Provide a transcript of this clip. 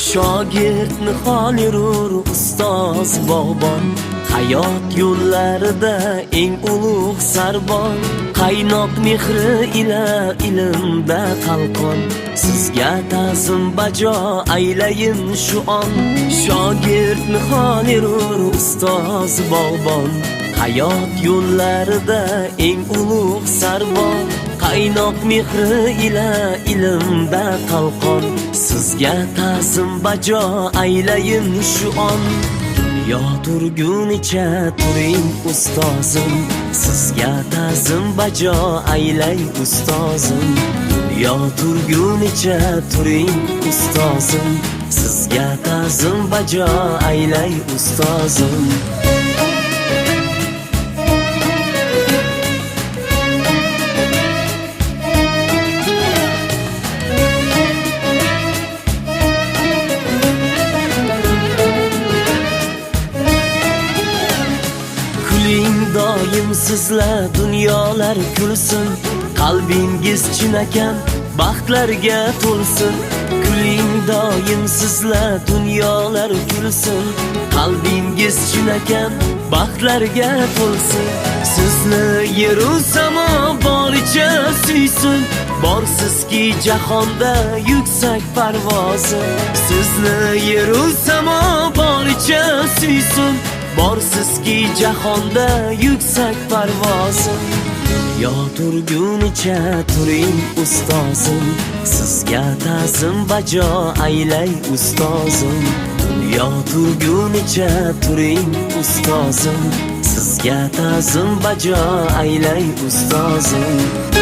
Shogird nihol yurur ustoz bog'bon, hayot yo'llarida eng ulug' sarbon. Qaynoq mehri ila ilmda qalqon, sizga ta'zim bajo aylayin shu on. Shogird nihol yurur ustoz bog'bon, hayot yo'llarida eng ulug' sarbon. Qaynoq mehri ila ilmda qalqon, sizga ta'zim bajo aylayin shu on. Dunyo turgunicha turing ustozim, sizga ta'zim bajo aylay ustozim. Dunyo turgunicha turing ustozim, sizga ta'zim bajo aylay ustozim. Doim sizlar dunyolar kulsin, qalbingiz chinakam baxtlarga to'lsin. Kuling doim sizlar dunyolar kulsin, qalbingiz chinakam baxtlarga to'lsin. Sizni yeru samo boricha suysin, borsizki jahonda yuksak parvozi. Sizni yeru samo boricha suysin, borsizki jahonda yuksak parvozi. Dunyo turgunicha turing ustozim, sizga ta'zim bajo aylay ustozim. Dunyo turgunicha turing ustozim, sizga ta'zim bajo aylay ustozim.